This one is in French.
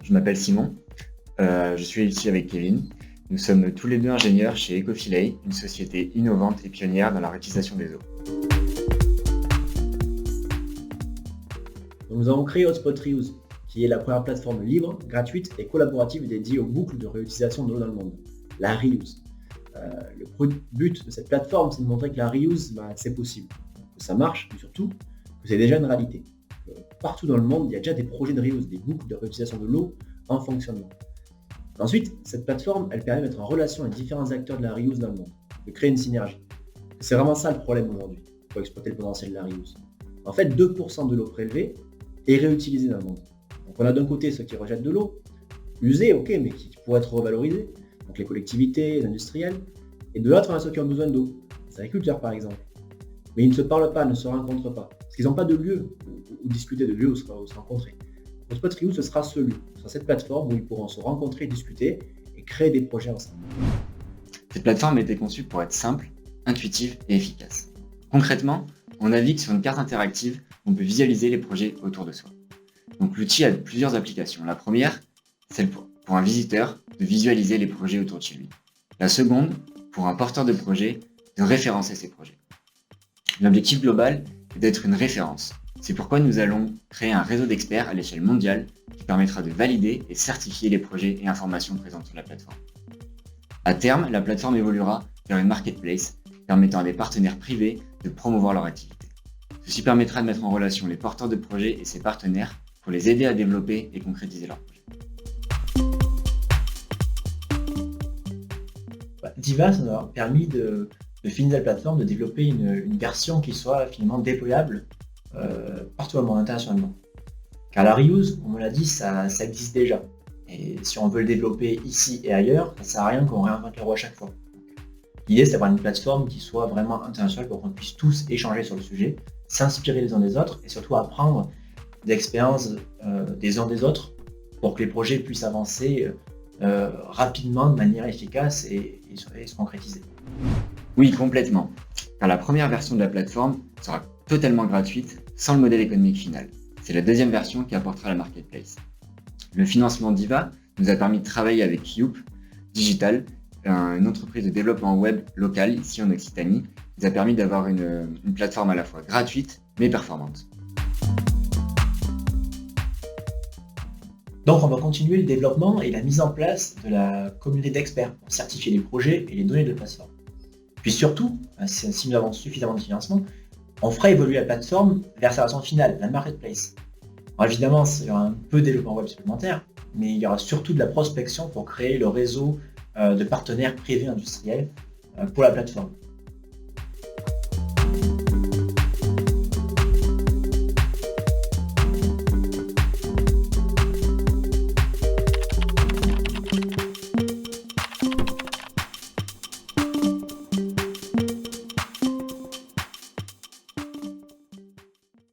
Je m'appelle Simon, je suis ici avec Kevin. Nous sommes tous les deux ingénieurs chez Ecofilay, une société innovante et pionnière dans la réutilisation des eaux. Nous avons créé Hotspot Reuse, qui est la première plateforme libre, gratuite et collaborative dédiée aux boucles de réutilisation de l'eau dans le monde, la reuse. Le but de cette plateforme, c'est de montrer que la reuse, c'est possible, que ça marche, et surtout que c'est déjà une réalité. Partout dans le monde, il y a déjà des projets de reuse, des boucles de réutilisation de l'eau en fonctionnement. Ensuite, cette plateforme, elle permet de mettre en relation les différents acteurs de la reuse dans le monde, de créer une synergie. C'est vraiment ça le problème aujourd'hui, pour exploiter le potentiel de la reuse. En fait, 2% de l'eau prélevée est réutilisée dans le monde. Donc on a d'un côté ceux qui rejettent de l'eau, usée, ok, mais qui pourrait être revalorisée, donc les collectivités, les industriels, et de l'autre, on a ceux qui ont besoin d'eau, les agriculteurs par exemple. Mais ils ne se parlent pas, ne se rencontrent pas, parce qu'ils n'ont pas de lieu où discuter, de lieu où se rencontrer. Hotspot Reuse, ce sera ce lieu, ce sera cette plateforme où ils pourront se rencontrer, discuter et créer des projets ensemble. Cette plateforme a été conçue pour être simple, intuitive et efficace. Concrètement, on navigue sur une carte interactive où on peut visualiser les projets autour de soi. Donc l'outil a plusieurs applications. La première, celle pour un visiteur de visualiser les projets autour de chez lui. La seconde, pour un porteur de projet, de référencer ses projets. L'objectif global est d'être une référence. C'est pourquoi nous allons créer un réseau d'experts à l'échelle mondiale qui permettra de valider et certifier les projets et informations présentes sur la plateforme. À terme, la plateforme évoluera vers une marketplace permettant à des partenaires privés de promouvoir leur activité. Ceci permettra de mettre en relation les porteurs de projets et ses partenaires pour les aider à développer et concrétiser leurs projets. Diva, ça nous a permis de finir la plateforme, de développer une version qui soit finalement déployable partout dans le monde, internationalement. Car la reuse, comme on l'a dit, ça existe déjà. Et si on veut le développer ici et ailleurs, ça ne sert à rien qu'on réinvente la roue à chaque fois. L'idée, c'est d'avoir une plateforme qui soit vraiment internationale pour qu'on puisse tous échanger sur le sujet, s'inspirer les uns des autres et surtout apprendre des expériences des uns des autres pour que les projets puissent avancer rapidement, de manière efficace et se concrétiser. Oui, complètement. Car la première version de la plateforme sera totalement gratuite, sans le modèle économique final. C'est la deuxième version qui apportera la marketplace. Le financement Diva nous a permis de travailler avec Youp Digital, une entreprise de développement web locale ici en Occitanie, qui nous a permis d'avoir une plateforme à la fois gratuite mais performante. Donc on va continuer le développement et la mise en place de la communauté d'experts pour certifier les projets et les données de la plateforme. Puis surtout, si nous avons suffisamment de financement, on fera évoluer la plateforme vers sa version finale, la marketplace. Alors évidemment, il y aura un peu de développement web supplémentaire, mais il y aura surtout de la prospection pour créer le réseau de partenaires privés industriels pour la plateforme.